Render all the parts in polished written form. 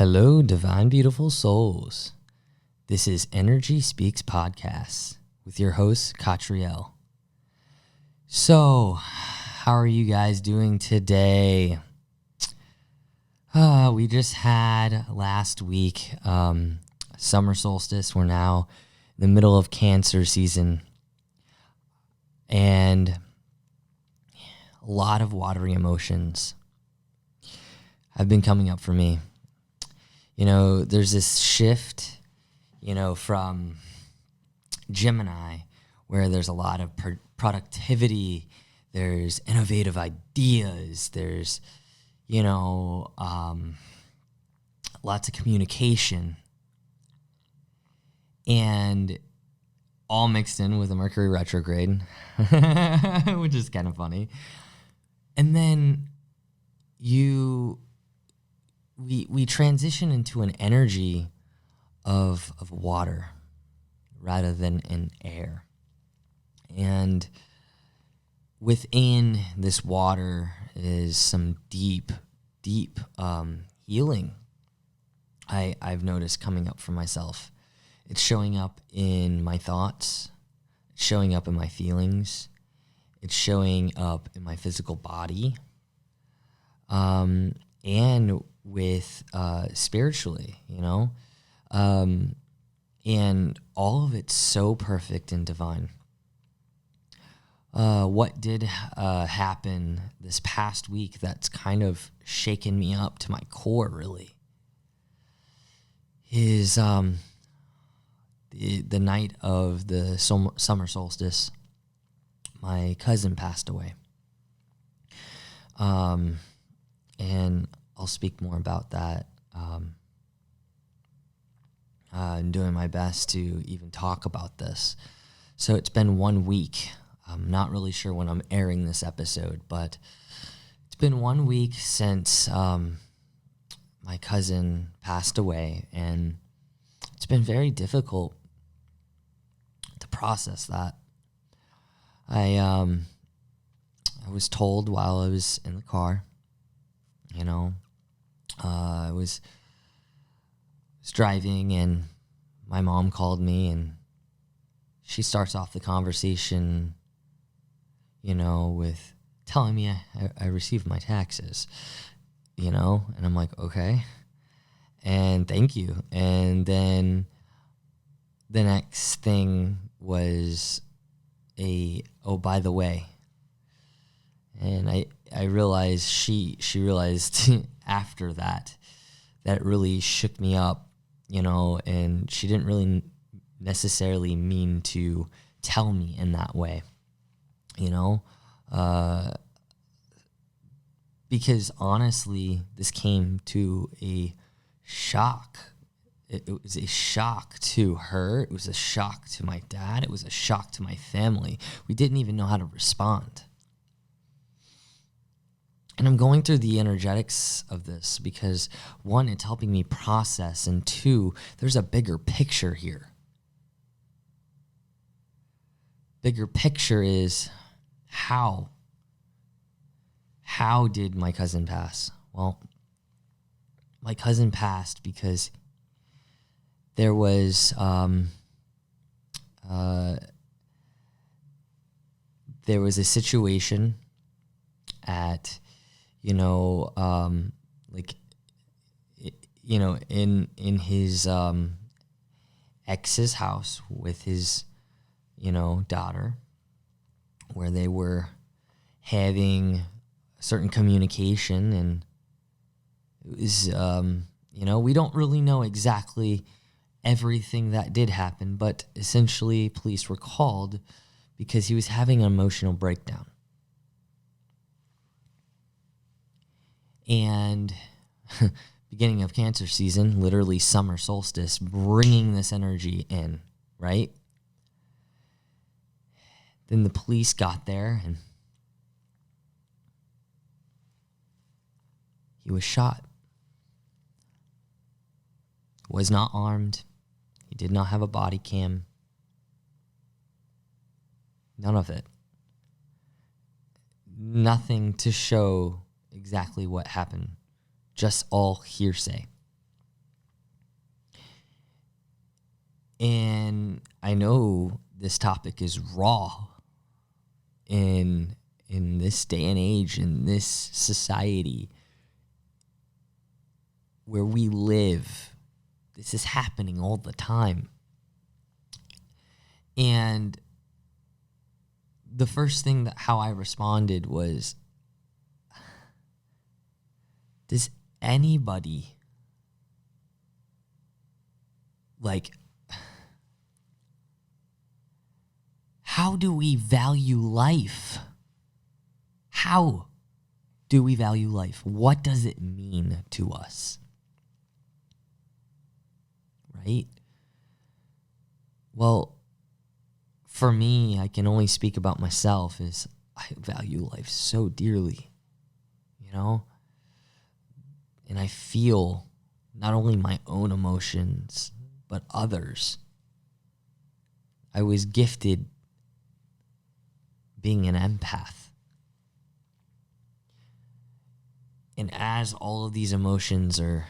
Hello, divine, beautiful souls. This is Energy Speaks Podcast with your host, Catriel. So, how are you guys doing today? We just had last week summer solstice. We're now in the middle of Cancer season, and a lot of watery emotions have been coming up for me. You know, there's this shift, from Gemini, where there's a lot of productivity, there's innovative ideas, there's, lots of communication, and all mixed in with a Mercury retrograde, which is kind of funny. And then we transition into an energy of water rather than in air. And within this water is some deep healing I've noticed coming up for myself. It's showing up in my thoughts, it's showing up in my feelings, it's showing up in my physical body, and with spiritually, and all of it's so perfect and divine. What did happen this past week that's kind of shaken me up to my core, really, is the night of the summer solstice, my cousin passed away. And I'll speak more about that. I'm doing my best to even talk about this. So it's been 1 week. I'm not really sure when I'm airing this episode, but it's been 1 week since my cousin passed away, and it's been very difficult to process that. I was told while I was in the car, I was driving, and my mom called me, and she starts off the conversation, with telling me I received my taxes, and I'm like, okay, and thank you. And then the next thing was oh, by the way, and I realized she realized after that it really shook me up, and she didn't really necessarily mean to tell me in that way, because honestly, this came to a shock. It was a shock to her. It was a shock to my dad. It was a shock to my family. We didn't even know how to respond. And I'm going through the energetics of this because, one, it's helping me process, and two, there's a bigger picture here. Bigger picture is how did my cousin pass? Well, my cousin passed because there was a situation at in his ex's house with his daughter, where they were having certain communication, and it was we don't really know exactly everything that did happen, but essentially police were called because he was having an emotional breakdown. And beginning of Cancer season, literally summer solstice, bringing this energy in, right? Then the police got there, and he was shot. Was not armed. He did not have a body cam. None of it. Nothing to show exactly what happened. Just all hearsay. And I know this topic is raw in this day and age, in this society where we live. This is happening all the time. And the first thing that how I responded was, does anybody, like, how do we value life? How do we value life? What does it mean to us? Right? Well, for me, I can only speak about myself, is I value life so dearly, you know? And I feel not only my own emotions, but others. I was gifted being an empath. And as all of these emotions are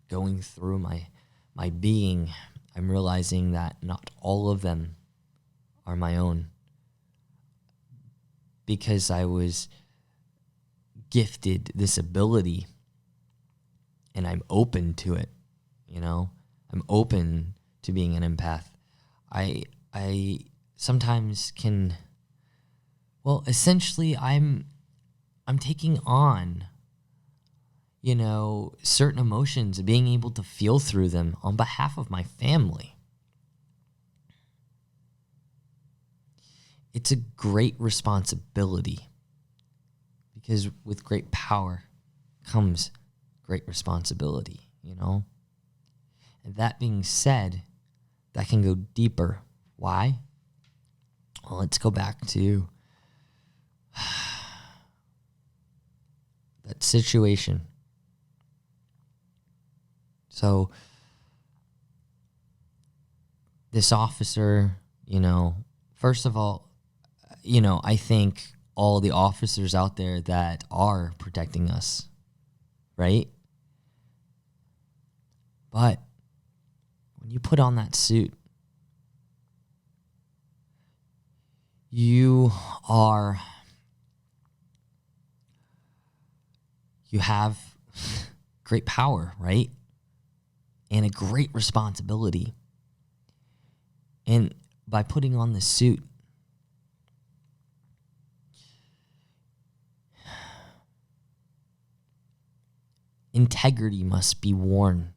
going through my being, I'm realizing that not all of them are my own, because I was gifted this ability and I'm open to it, you know? I'm open to being an empath. I sometimes can, well, essentially I'm taking on, you know, certain emotions and being able to feel through them on behalf of my family. It's a great responsibility, because with great power comes great responsibility, you know? And that being said, that can go deeper. Why? Well, let's go back to that situation. So, this officer, you know, first of all, you know, I thank all the officers out there that are protecting us, right? But when you put on that suit, you have great power, right? And a great responsibility. And by putting on this suit, integrity must be worn.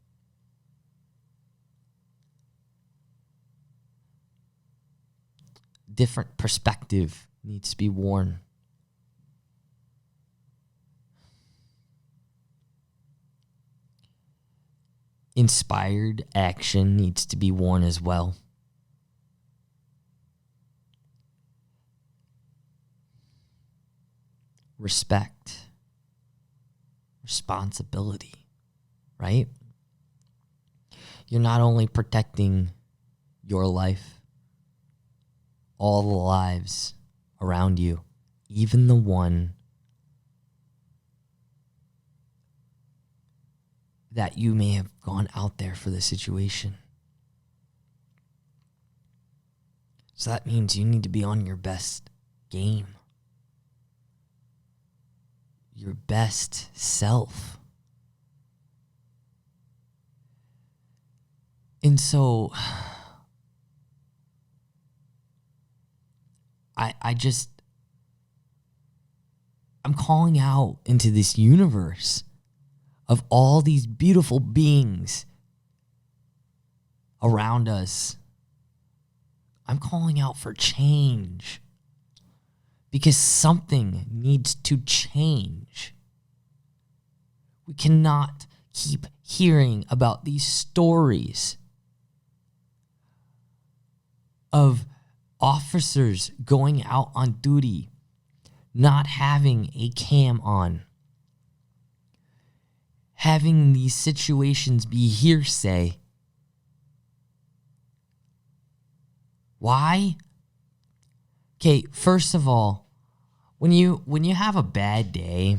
Different perspective needs to be worn. Inspired action needs to be worn as well. Respect. Responsibility, right? You're not only protecting your life, all the lives around you, even the one that you may have gone out there for the situation. So that means you need to be on your best game, your best self. And so I'm calling out into this universe of all these beautiful beings around us. I'm calling out for change, because something needs to change. We cannot keep hearing about these stories of officers going out on duty, not having a cam on, having these situations be hearsay. Why? Okay, first of all, when you have a bad day,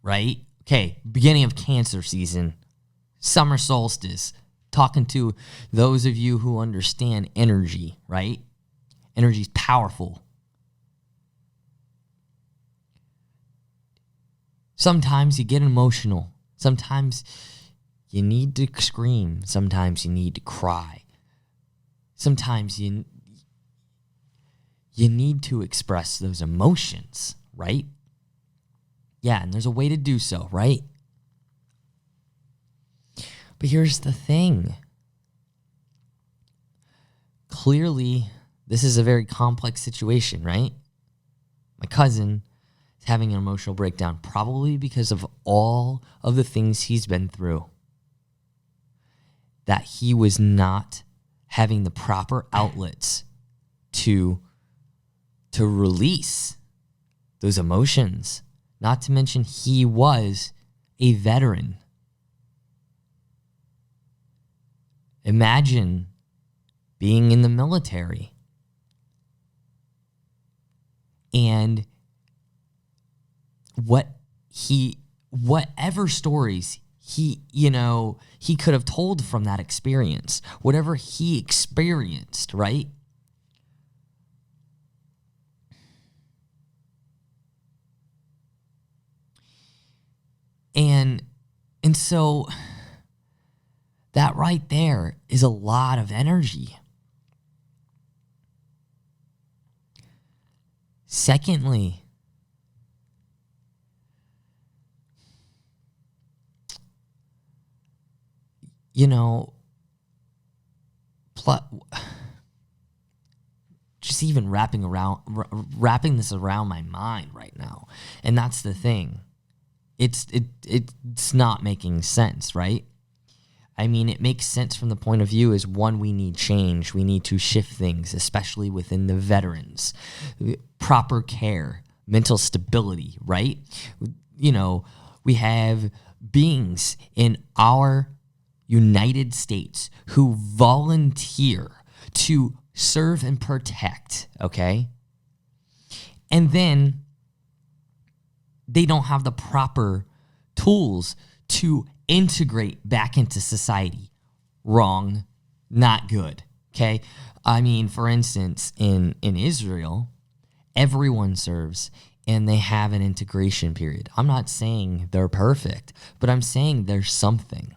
right? Okay, beginning of cancer season, summer solstice, talking to those of you who understand energy, right? Energy's powerful. Sometimes you get emotional. Sometimes you need to scream. Sometimes you need to cry. Sometimes you need to express those emotions, right? Yeah, and there's a way to do so, right? But here's the thing. Clearly, this is a very complex situation, right? My cousin is having an emotional breakdown, probably because of all of the things he's been through, that he was not having the proper outlets to release those emotions. Not to mention, he was a veteran. Imagine being in the military and whatever stories he could have told from that experience, whatever he experienced, right? And so that right there is a lot of energy. Secondly, just even wrapping this around my mind right now. And that's the thing. It's not making sense, right? I mean, it makes sense from the point of view is, one, we need change. We need to shift things, especially within the veterans. Proper care, mental stability, right? We have beings in our United States who volunteer to serve and protect, okay? And then they don't have the proper tools to integrate back into society. Wrong, not good, okay? I mean, for instance, in Israel, everyone serves and they have an integration period. I'm not saying they're perfect, but I'm saying there's something.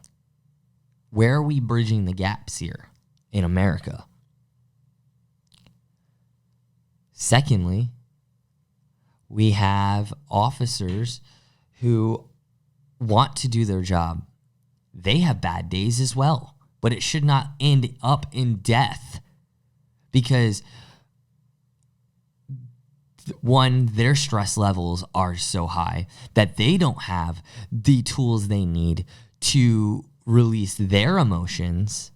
Where are we bridging the gaps here in America? Secondly, we have officers who want to do their job. They have bad days as well, but it should not end up in death because, one, their stress levels are so high that they don't have the tools they need to release their emotions,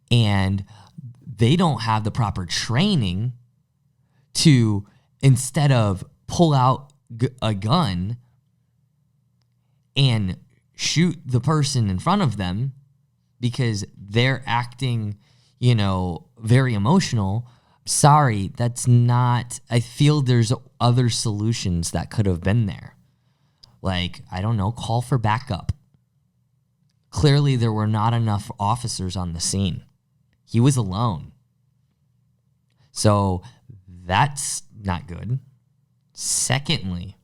and they don't have the proper training to, instead of pull out a gun and shoot the person in front of them because they're acting, very emotional. Sorry, that's not, I feel there's other solutions that could have been there. Like, I don't know, call for backup. Clearly, there were not enough officers on the scene. He was alone. So that's not good. Secondly,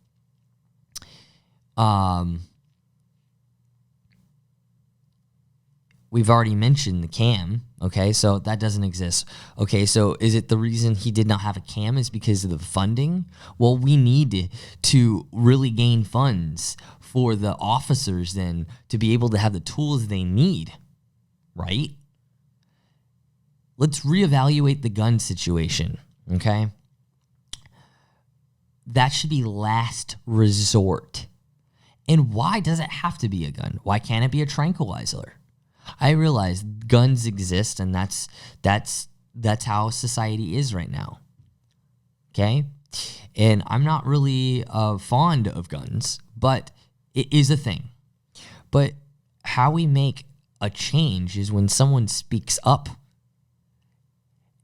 we've already mentioned the cam, okay? So that doesn't exist. Okay, so is it the reason he did not have a cam is because of the funding? Well, we need to really gain funds for the officers then to be able to have the tools they need, right? Let's reevaluate the gun situation, okay? That should be last resort. And why does it have to be a gun? Why can't it be a tranquilizer? I realize guns exist, and that's how society is right now. Okay? And I'm not really fond of guns, but it is a thing. But how we make a change is when someone speaks up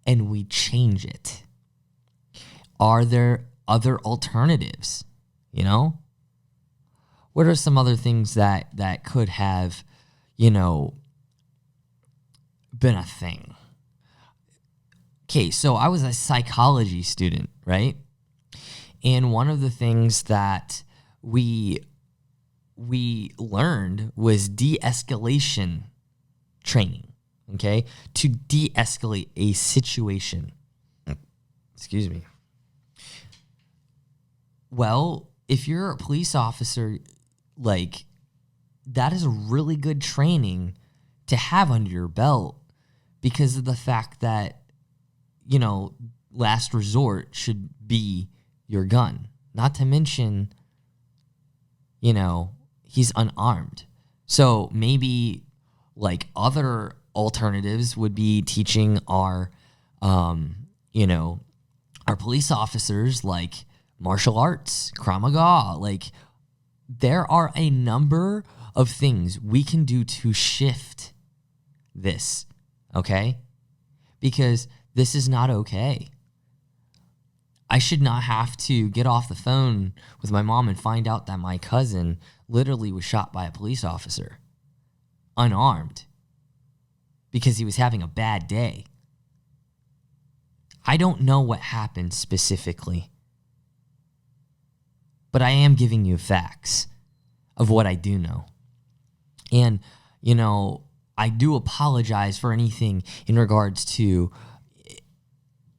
and we change it. Are there other alternatives? What are some other things that could have, you know, been a thing. Okay, so I was a psychology student, right? And one of the things that we learned was de-escalation training, okay? To de-escalate a situation. Excuse me. Well, if you're a police officer, like, that is a really good training to have under your belt because of the fact that, you know, last resort should be your gun. Not to mention, you know, he's unarmed. So maybe like other alternatives would be teaching our, you know, our police officers like martial arts, Krav Maga. Like, there are a number of things we can do to shift this, okay? Because this is not okay. I should not have to get off the phone with my mom and find out that my cousin literally was shot by a police officer, unarmed, because he was having a bad day. I don't know what happened specifically, but I am giving you facts of what I do know. And, you know, I do apologize for anything in regards to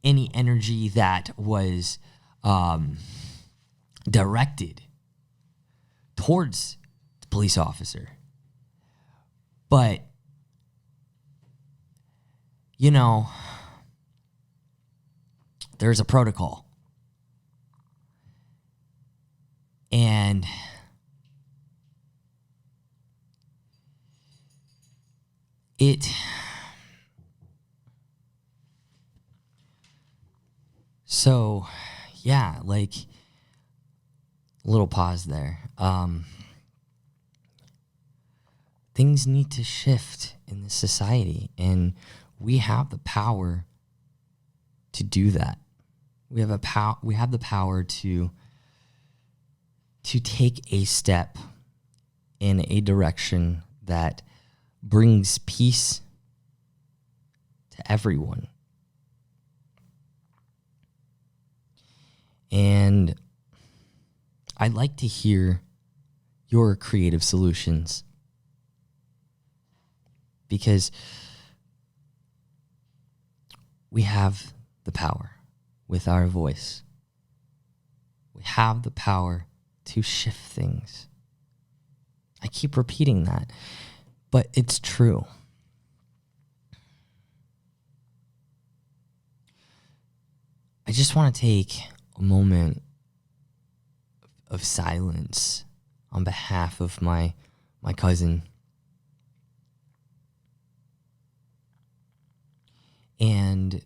any energy that was directed towards the police officer. But, you know, there's a protocol. And so, yeah, like, a little pause there. Things need to shift in this society, and we have the power to do that. We have the power to take a step in a direction that brings peace to everyone. And I'd like to hear your creative solutions, because we have the power with our voice. We have the power to shift things. I keep repeating that, but it's true. I just want to take a moment of silence on behalf of my cousin. And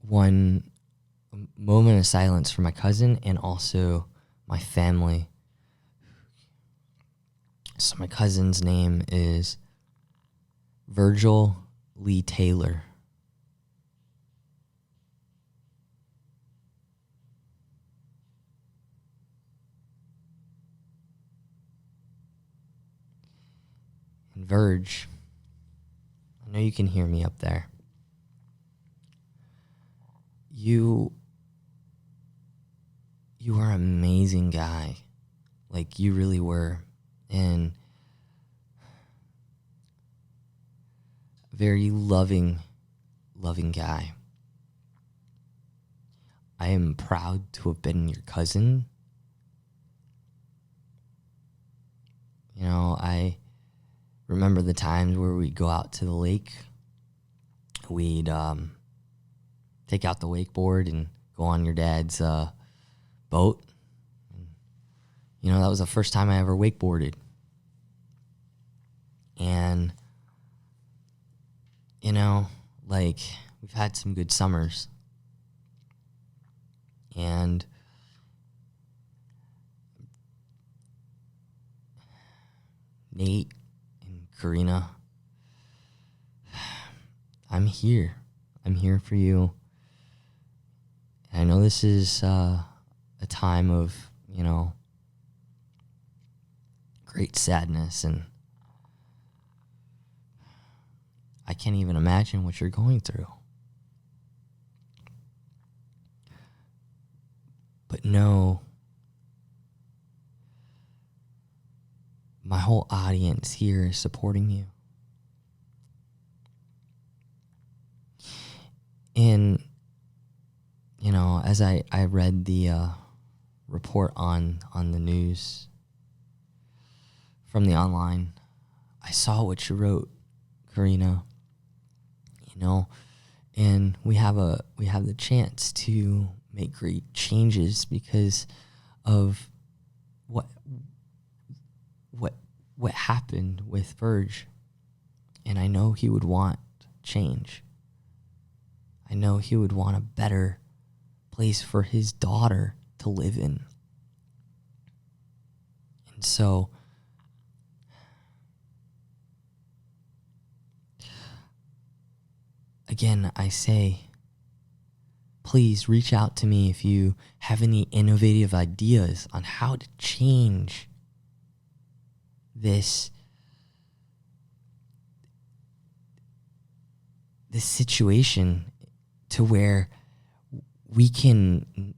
one moment of silence for my cousin and also my family. So my cousin's name is Virgil-lee Taylor. And Verge, I know you can hear me up there. You are an amazing guy. Like, you really were. And very loving guy. I am proud to have been your cousin. You know, I remember the times where we'd go out to the lake. We'd take out the wakeboard and go on your dad's boat. You know, that was the first time I ever wakeboarded. And, you know, like, we've had some good summers. And Nate and Corina, I'm here. I'm here for you. And I know this is a time of, you know, great sadness, and I can't even imagine what you're going through. But no, my whole audience here is supporting you. And, you know, as I read the report on the news from the online, I saw what you wrote, Corina. You know, and we have the chance to make great changes because of what happened with Virg. And I know he would want change. I know he would want a better place for his daughter to live in. And so again, I say, please reach out to me if you have any innovative ideas on how to change this situation to where we can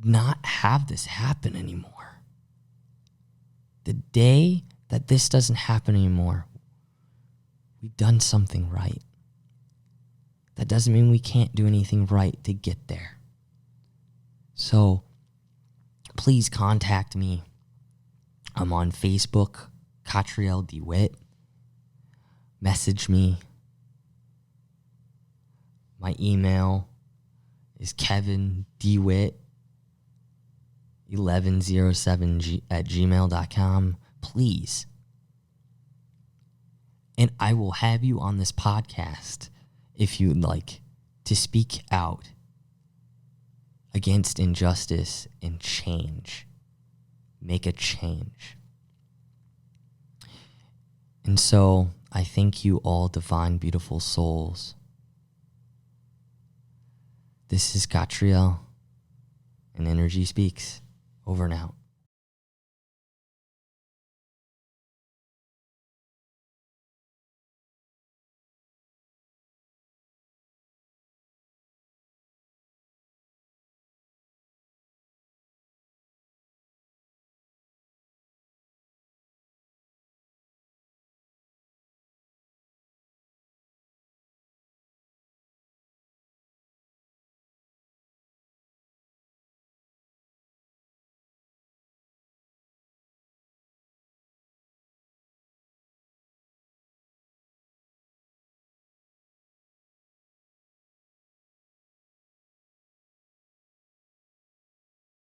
not have this happen anymore. The day that this doesn't happen anymore, we've done something right. That doesn't mean we can't do anything right to get there. So please contact me. I'm on Facebook, Catriel DeWitt. Message me. My email is kevindewit1107@gmail.com. Please. And I will have you on this podcast if you'd like to speak out against injustice and change. Make a change. And so I thank you all, divine, beautiful souls. This is Catriel, and Energy Speaks. Over and out.